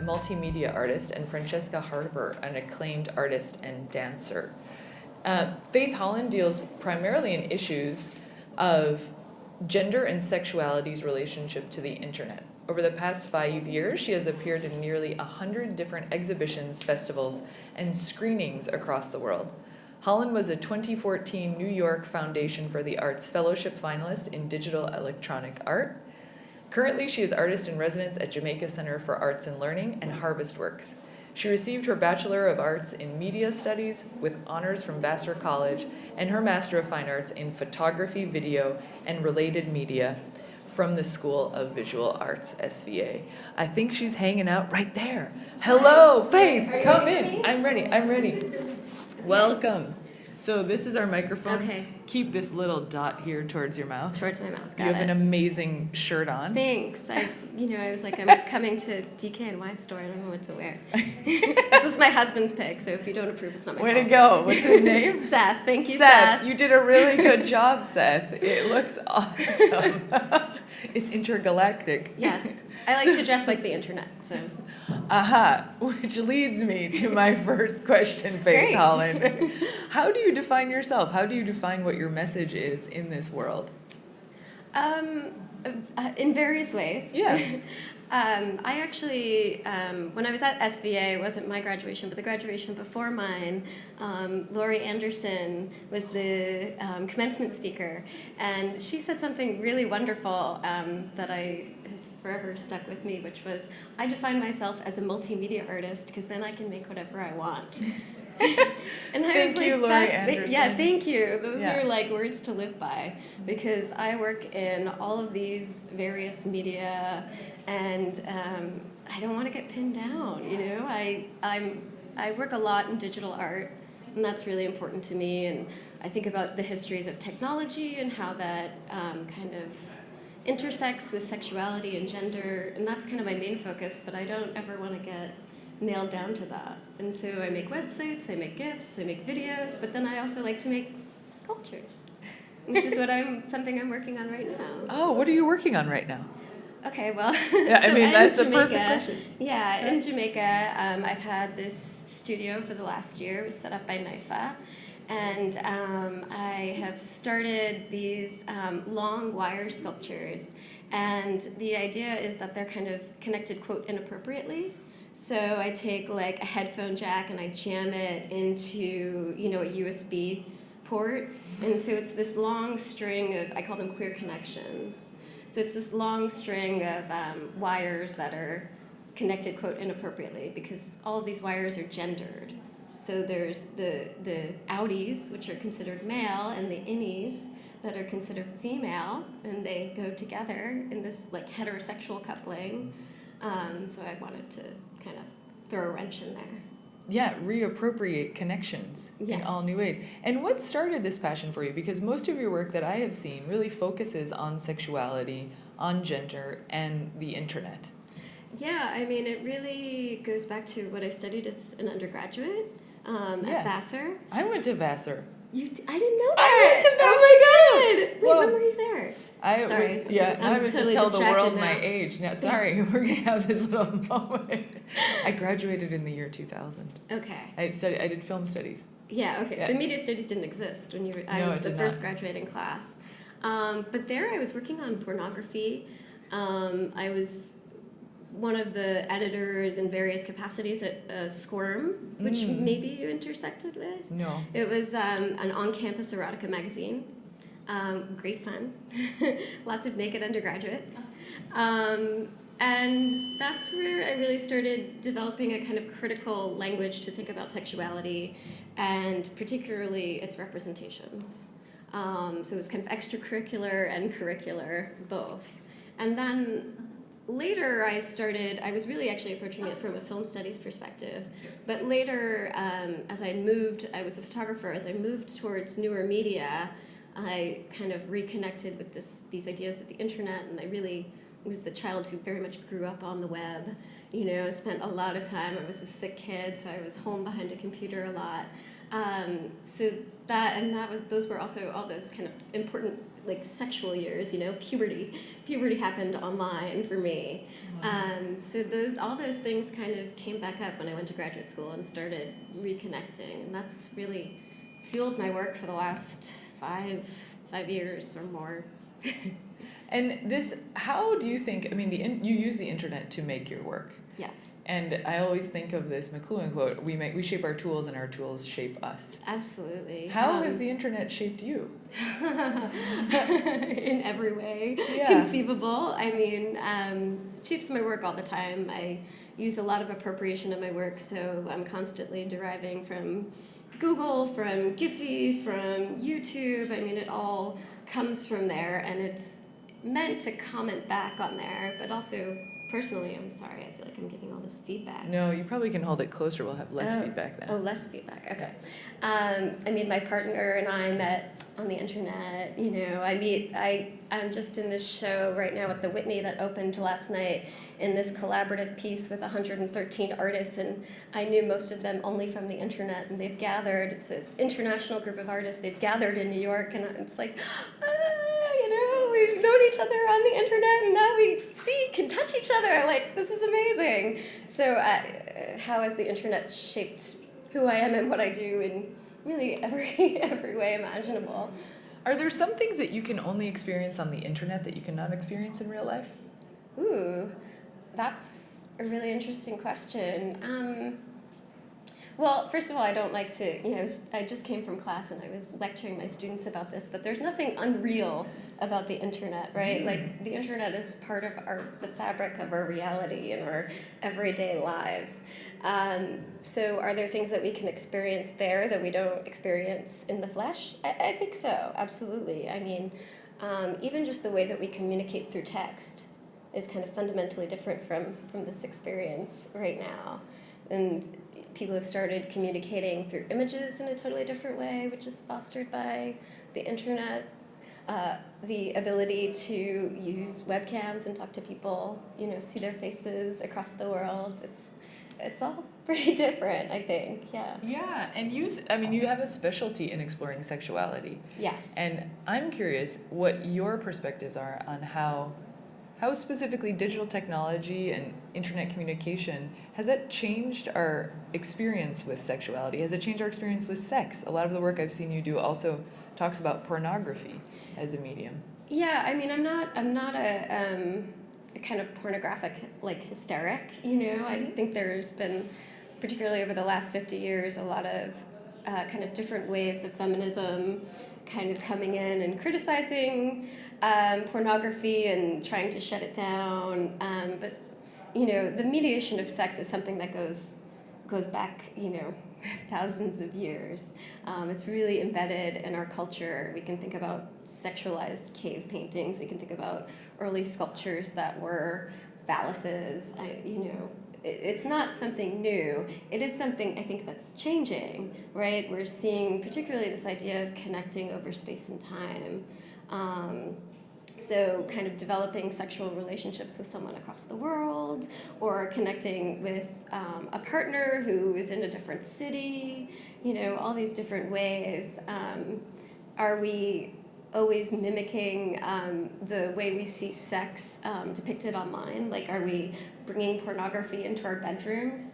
multimedia artist, and Francesca Harper, an acclaimed artist and dancer. Faith Holland deals primarily in issues of gender and sexuality's relationship to the internet. Over the past 5 years, she has appeared in nearly 100 different exhibitions, festivals, and screenings across the world. Holland was a 2014 New York Foundation for the Arts Fellowship finalist in Digital Electronic Art. Currently, she is artist in residence at Jamaica Center for Arts and Learning and Harvest Works. She received her Bachelor of Arts in Media Studies with honors from Vassar College and her Master of Fine Arts in Photography, Video, and Related Media from the School of Visual Arts, SVA. I think she's hanging out right there. Hello, Faith, come in. I'm ready. Welcome. So this is our microphone. Okay. Keep this little dot here towards your mouth. Towards my mouth. You have an amazing shirt on. Thanks. I was like, I'm coming to DKNY store. I don't know what to wear. This is my husband's pick, so if you don't approve, it's not my fault. Way to go. What's his name? Seth. Thank you, Seth. You did a really good job, Seth. It looks awesome. It's intergalactic. Yes. I like to dress like the internet, so. Which leads me to my first question, Faith Great. Holland. How do you define yourself? How do you define what your message is in this world? In various ways. Yeah. I actually, when I was at SVA, it wasn't my graduation, but the graduation before mine, Laurie Anderson was the commencement speaker, and she said something really wonderful that has forever stuck with me, which was, I define myself as a multimedia artist because then I can make whatever I want. And I Thank was you, like, Laurie Anderson. Yeah, thank you. Those Yeah. are like words to live by, because I work in all of these various media, and I don't want to get pinned down. I work a lot in digital art, and that's really important to me. And I think about the histories of technology and how that kind of intersects with sexuality and gender, and that's kind of my main focus. But I don't ever want to get nailed down to that. And so I make websites, I make GIFs, I make videos, but then I also like to make sculptures, which is something I'm working on right now. Oh, what are you working on right now? Okay, well, Yeah, so that's in a Jamaica, perfect question. Yeah, in Jamaica, I've had this studio for the last year. It was set up by NIFA. And I have started these long wire sculptures. And the idea is that they're kind of connected, quote, inappropriately. So I take like a headphone jack and I jam it into, a USB port. And so it's this long string of, I call them queer connections. So it's this long string of wires that are connected, quote, inappropriately, because all of these wires are gendered. So there's the outies, which are considered male, and the innies that are considered female, and they go together in this like heterosexual coupling. So I wanted to kind of throw a wrench in there. Yeah, reappropriate connections in all new ways. And what started this passion for you? Because most of your work that I have seen really focuses on sexuality, on gender, and the internet. Yeah, I mean, it really goes back to what I studied as an undergraduate at Vassar. I went to Vassar. I didn't know that. I went to Vassar oh my God. too. Wait, when were you there? Sorry, I'm totally to tell the world my age. Now, sorry, we're going to have this little moment. I graduated in the year 2000. Okay. I did film studies. Yeah, okay. Yeah. So media studies didn't exist when you were, I was the first graduating class. But there I was working on pornography. I was one of the editors in various capacities at Squirm, which maybe you intersected with. No. It was an on-campus erotica magazine. Great fun. Lots of naked undergraduates. And that's where I really started developing a kind of critical language to think about sexuality, and particularly its representations. So it was kind of extracurricular and curricular, both. And then later I was really actually approaching it from a film studies perspective. But later, as I was a photographer, as I moved towards newer media, I kind of reconnected with these ideas of the internet, and I really was a child who very much grew up on the web. I spent a lot of time, I was a sick kid, so I was home behind a computer a lot. So those were also all those kind of important like sexual years, puberty happened online for me. Wow. So all those things kind of came back up when I went to graduate school and started reconnecting, and that's really fueled my work for the last five years or more. And how do you think, you use the internet to make your work. Yes. And I always think of this McLuhan quote, we shape our tools and our tools shape us. Absolutely. How has the internet shaped you? In every way conceivable. It shapes my work all the time. I use a lot of appropriation in my work, so I'm constantly deriving from Google, from Giphy, from YouTube. It all comes from there, and it's meant to comment back on there, but also personally, I'm sorry, I feel like I'm giving all this feedback. No, you probably can hold it closer. We'll have less feedback then. Oh, less feedback. Okay. My partner and I met on the internet. I'm just in this show right now at the Whitney that opened last night in this collaborative piece with 113 artists, and I knew most of them only from the internet, and they've gathered. It's an international group of artists. They've gathered in New York, and it's like, we've known each other on the internet, and now we can touch each other. Like, this is amazing. So how has the internet shaped who I am and what I do in really every way imaginable? Are there some things that you can only experience on the internet that you cannot experience in real life? Ooh, that's a really interesting question. Well, first of all, I don't like to, I just came from class and I was lecturing my students about this, that there's nothing unreal about the internet, right? Like, the internet is part of the fabric of our reality and our everyday lives. So are there things that we can experience there that we don't experience in the flesh? I think so, absolutely. Even just the way that we communicate through text is kind of fundamentally different from this experience right now. And people have started communicating through images in a totally different way, which is fostered by the internet. The ability to use webcams and talk to people, see their faces across the world. It's all pretty different, I think. Yeah. Yeah, and you have a specialty in exploring sexuality. Yes. And I'm curious what your perspectives are on how specifically digital technology and internet communication, has that changed our experience with sexuality? Has it changed our experience with sex? A lot of the work I've seen you do also talks about pornography as a medium. Yeah, I'm not a kind of pornographic hysteric, I think there's been, particularly over the last 50 years, a lot of kind of different waves of feminism kind of coming in and criticizing pornography and trying to shut it down. But the mediation of sex is something that goes back, thousands of years. It's really embedded in our culture. We can think about sexualized cave paintings. We can think about early sculptures that were phalluses. It's not something new. It is something, I think, that's changing, right? We're seeing particularly this idea of connecting over space and time. So kind of developing sexual relationships with someone across the world, or connecting with a partner who is in a different city, all these different ways. Are we always mimicking the way we see sex depicted online? Like, are we bringing pornography into our bedrooms?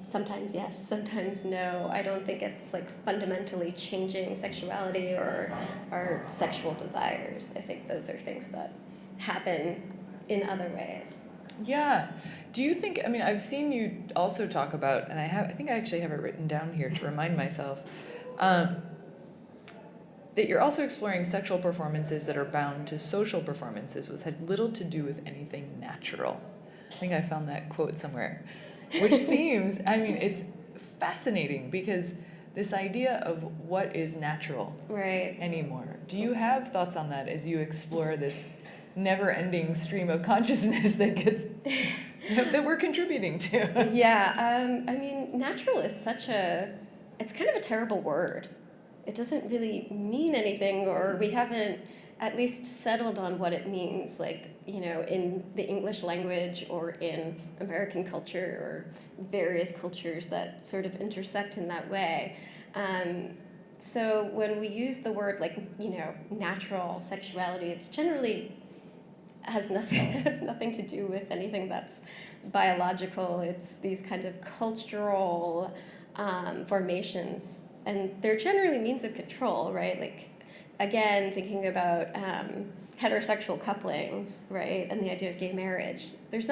Sometimes yes, sometimes no. I don't think it's fundamentally changing sexuality or our sexual desires. I think those are things that happen in other ways. Yeah. Do you think, I've seen you also talk about, and I think I actually have it written down here to remind myself, that you're also exploring sexual performances that are bound to social performances which had little to do with anything natural. I think I found that quote somewhere. Which seems, it's fascinating because this idea of what is natural anymore. Do you have thoughts on that as you explore this never-ending stream of consciousness that that we're contributing to? Yeah, natural is it's kind of a terrible word. It doesn't really mean anything, or we haven't at least settled on what it means, in the English language or in American culture or various cultures that sort of intersect in that way. So when we use the word like, natural sexuality, it's generally has nothing to do with anything that's biological. It's these kinds of cultural formations, and they're generally means of control, right? Like, again, thinking about heterosexual couplings, right, and the idea of gay marriage. There's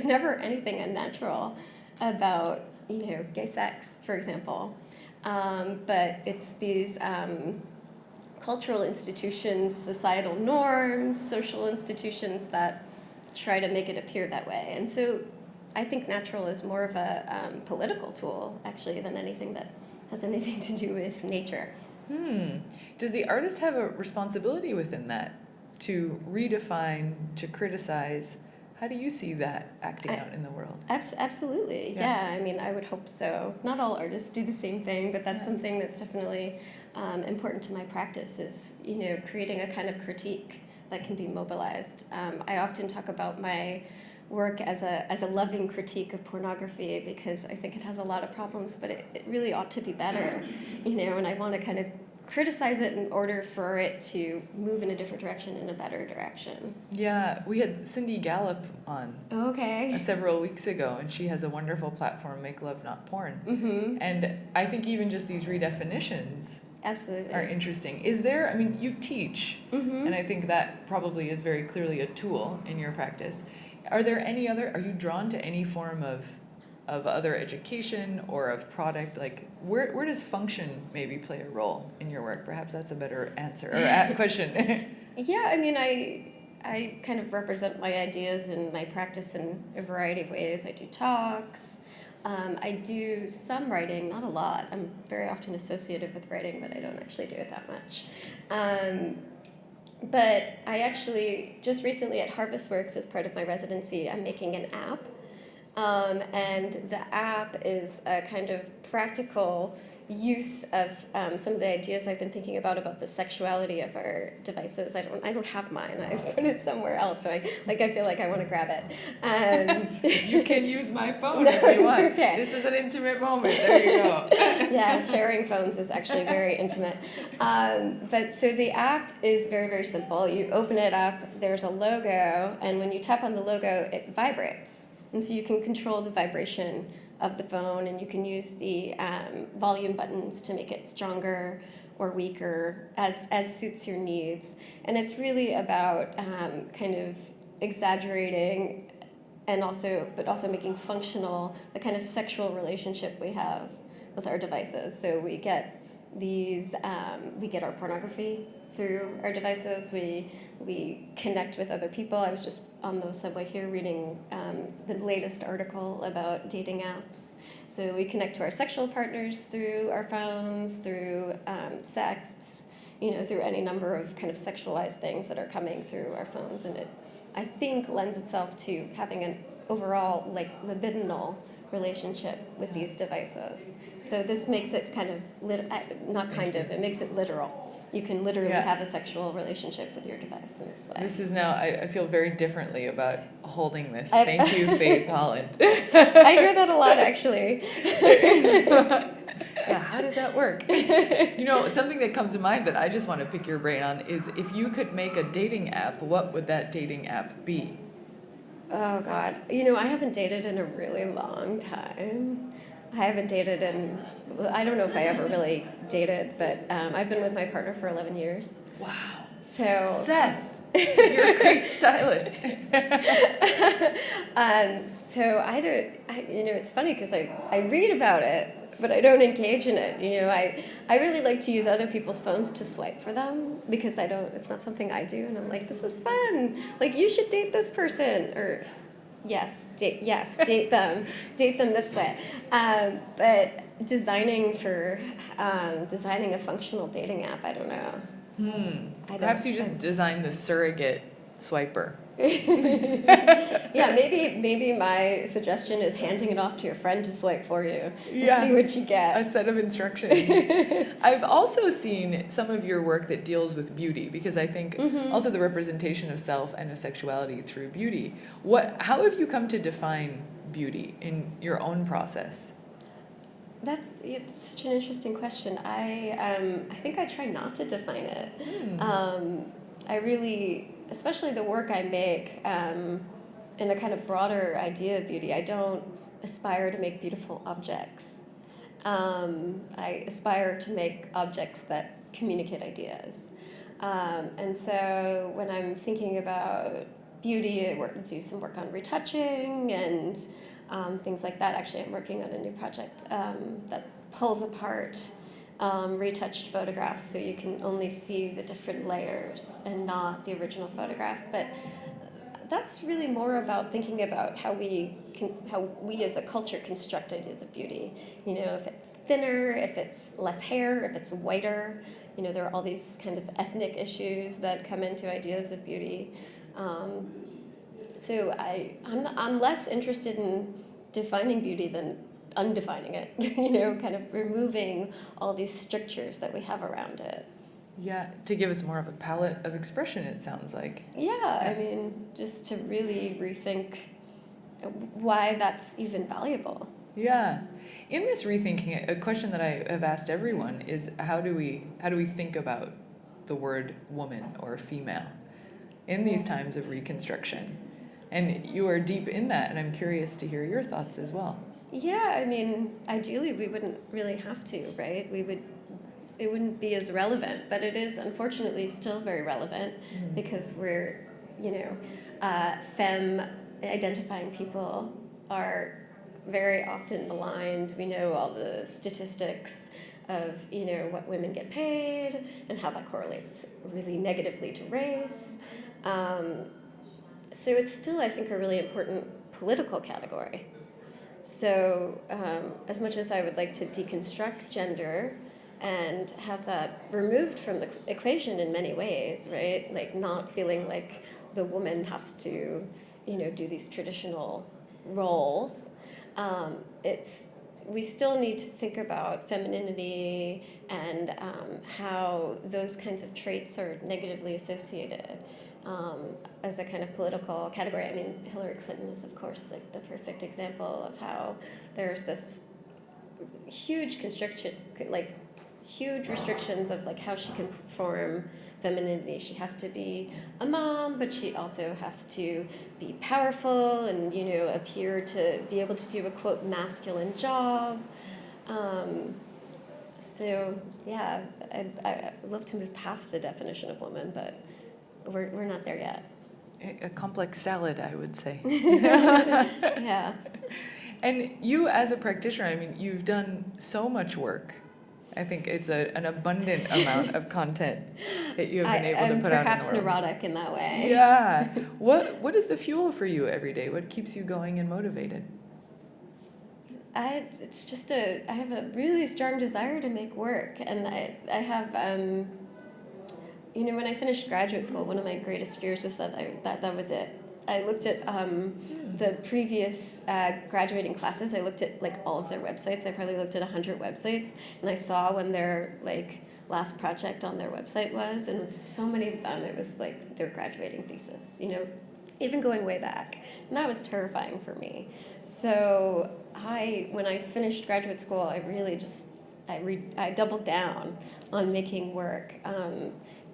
never anything unnatural about, gay sex, for example. But it's these cultural institutions, societal norms, social institutions that try to make it appear that way. And so I think natural is more of a political tool, actually, than anything that has anything to do with nature. Does the artist have a responsibility within that to redefine, to criticize? How do you see that acting out in the world? Absolutely, yeah. I mean, I would hope so. Not all artists do the same thing, but that's something that's definitely important to my practice is, creating a kind of critique that can be mobilized. I often talk about my work as a loving critique of pornography because I think it has a lot of problems, but it really ought to be better, and I want to kind of criticize it in order for it to move in a different direction, in a better direction. Yeah, we had Cindy Gallup on several weeks ago, and she has a wonderful platform, Make Love Not Porn. Mm-hmm. And I think even just these redefinitions absolutely are interesting. Is there, you teach, and I think that probably is very clearly a tool in your practice. Are you drawn to any form of other education or of product? Like, where does function maybe play a role in your work? Perhaps that's a better answer or question. Yeah, I kind of represent my ideas and my practice in a variety of ways. I do talks. I do some writing, not a lot. I'm very often associated with writing, but I don't actually do it that much. But I actually, just recently at Harvest Works, as part of my residency, I'm making an app. And the app is a kind of practical use of some of the ideas I've been thinking about the sexuality of our devices. I don't have mine. I put it somewhere else, so I feel like I want to grab it. You can use my phone if you want. Okay. This is an intimate moment. There you go. Yeah, sharing phones is actually very intimate. But so the app is very, very simple. You open it up. There's a logo, and when you tap on the logo, it vibrates, and so you can control the vibration of the phone, and you can use the volume buttons to make it stronger or weaker as suits your needs. And it's really about kind of exaggerating but also making functional the kind of sexual relationship we have with our devices. So we get we get our pornography through our devices. We connect with other people. I was just on the subway here reading the latest article about dating apps. So we connect to our sexual partners through our phones, through sex, through any number of kind of sexualized things that are coming through our phones. And it, I think, lends itself to having an overall libidinal relationship with these devices. So this makes it kind of, it makes it literal. You can literally have a sexual relationship with your device in this way. This is now, I feel very differently about holding this. Thank you, Faith Holland. I hear that a lot, actually. Yeah, how does that work? Something that comes to mind that I just want to pick your brain on is if you could make a dating app, what would that dating app be? Oh, God. I haven't dated in a really long time. I haven't dated I don't know if I ever really dated, but I've been with my partner for 11 years. Wow. So Seth, you're a great stylist. So it's funny because I read about it, but I don't engage in it. I really like to use other people's phones to swipe for them because it's not something I do, and I'm like, this is fun. Like, you should date this person, or date them this way. But designing a functional dating app, I don't know. Perhaps you just design the surrogate swiper. Yeah, maybe my suggestion is handing it off to your friend to swipe for you and see what you get. A set of instructions. I've also seen some of your work that deals with beauty, because I think also the representation of self and of sexuality through beauty. How have you come to define beauty in your own process? It's such an interesting question. I think I try not to define it. I really, especially the work I make, in the kind of broader idea of beauty, I don't aspire to make beautiful objects. I aspire to make objects that communicate ideas. And so when I'm thinking about beauty, I do some work on retouching and things like that. Actually, I'm working on a new project that pulls apart retouched photographs so you can only see the different layers and not the original photograph. But that's really more about thinking about how we as a culture construct ideas of beauty. You know, if it's thinner, if it's less hair, if it's whiter. You know, there are all these kind of ethnic issues that come into ideas of beauty. So I'm less interested in defining beauty than undefining it. You know, kind of removing all these strictures that we have around it. Yeah, to give us more of a palette of expression, it sounds like. Yeah, I mean, just to really rethink why that's even valuable. Yeah. In this rethinking, a question that I have asked everyone is how do we think about the word woman or female in these times of reconstruction? And you are deep in that, and I'm curious to hear your thoughts as well. Yeah, I mean, ideally we wouldn't really have to, right? It wouldn't be as relevant, but it is unfortunately still very relevant because we're, you know, femme identifying people are very often maligned. We know all the statistics of, you know, what women get paid and how that correlates really negatively to race. So it's still, I think, a really important political category. So as much as I would like to deconstruct gender and have that removed from the equation in many ways, right? Like not feeling like the woman has to, you know, do these traditional roles. We still need to think about femininity and how those kinds of traits are negatively associated as a kind of political category. I mean, Hillary Clinton is, of course, like the perfect example of how there's this huge huge restrictions of like how she can perform femininity. She has to be a mom, but she also has to be powerful and, you know, appear to be able to do a quote masculine job. So yeah, I'd love to move past a definition of woman, but we're not there yet. A complex salad, I would say. Yeah. And you as a practitioner, I mean, you've done so much work. I think it's an abundant amount of content that you have been able to put out in the world. I'm perhaps neurotic in that way. Yeah. What is the fuel for you every day? What keeps you going and motivated? I have a really strong desire to make work, and I have you know, when I finished graduate school, one of my greatest fears was that was it. I looked at the previous graduating classes. I looked at like all of their websites. I probably looked at 100 websites, and I saw when their like last project on their website was, and so many of them it was like their graduating thesis. You know, even going way back, and that was terrifying for me. So when I finished graduate school, I really just I doubled down on making work.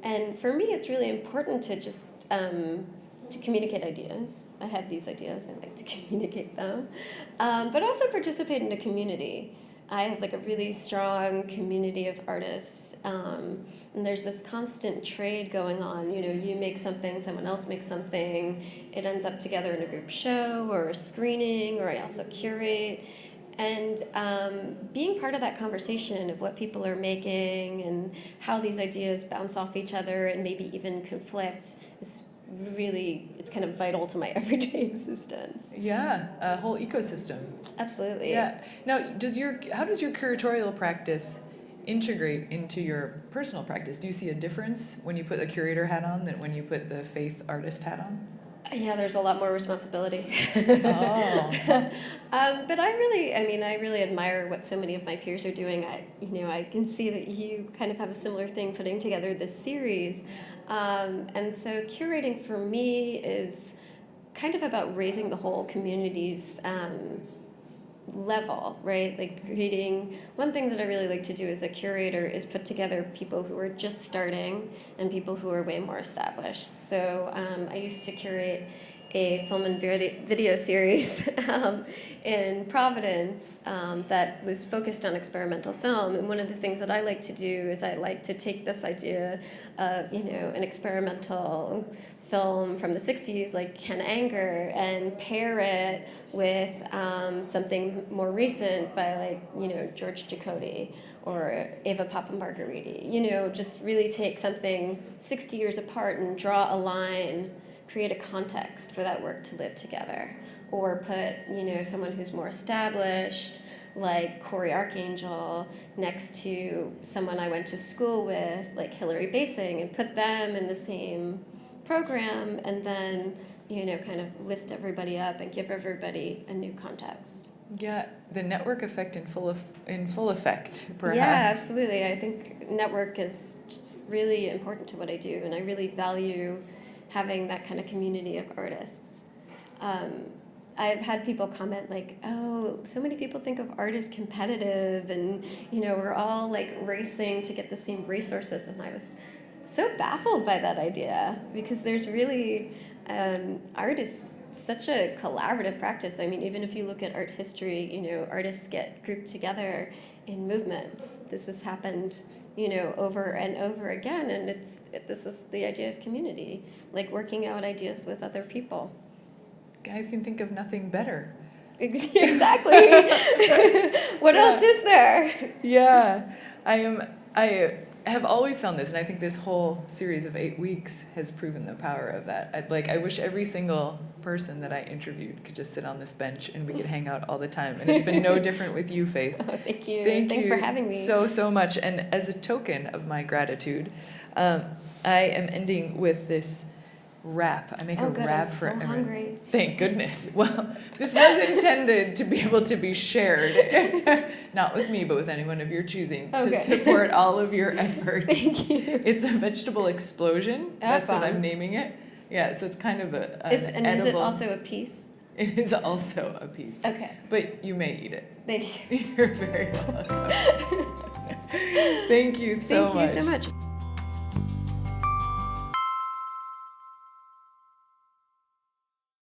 And for me, it's really important to just to communicate ideas. I have these ideas, I like to communicate them. But also participate in a community. I have like a really strong community of artists. And there's this constant trade going on. You know, you make something, someone else makes something. It ends up together in a group show or a screening, or I also curate. And being part of that conversation of what people are making and how these ideas bounce off each other and maybe even conflict is really, it's kind of vital to my everyday existence. Yeah, a whole ecosystem. Absolutely. Yeah. Now, how does your curatorial practice integrate into your personal practice? Do you see a difference when you put the curator hat on than when you put the faith artist hat on? Yeah, there's a lot more responsibility. Oh. But I really admire what so many of my peers are doing. I can see that you kind of have a similar thing putting together this series. And so curating for me is kind of about raising the whole community's level, right? Like creating, one thing that I really like to do as a curator is put together people who are just starting and people who are way more established. So I used to curate a film and video series in Providence that was focused on experimental film. And one of the things that I like to do is I like to take this idea of, an experimental film from the 60s like Ken Anger and pair it with something more recent by George Jacoty or Eva Papa Margheriti. Just really take something 60 years apart and draw a line, create a context for that work to live together, or put someone who's more established like Corey Archangel next to someone I went to school with like Hilary Basing, and put them in the same program, and then kind of lift everybody up and give everybody a new context. Yeah, the network effect in full effect, perhaps. Yeah, absolutely. I think network is just really important to what I do, and I really value having that kind of community of artists. I've had people comment like, oh, so many people think of art as competitive, and we're all like racing to get the same resources, and I was so baffled by that idea, because there's really art is such a collaborative practice. I mean, even if you look at art history, artists get grouped together in movements. This has happened over and over again, and this is the idea of community, like working out ideas with other people. I can think of nothing better. Exactly. What else is there? Yeah, I have always found this, and I think this whole series of 8 weeks has proven the power of that. I wish every single person that I interviewed could just sit on this bench and we could hang out all the time. And it's been no different with you, Faith. Oh, thank you. Thanks for having me. So much. And as a token of my gratitude, I am ending with this rap. I make a rap for everyone. Hungry. Thank goodness. Well, this was intended to be able to be shared, not with me, but with anyone of your choosing, to support all of your effort. Thank you. It's a vegetable explosion. That's what I'm naming it. Yeah, so it's kind of an edible. Is it also a piece? It is also a piece. Okay. But you may eat it. Thank you. You're very welcome. Thank you so much. Thank you so much.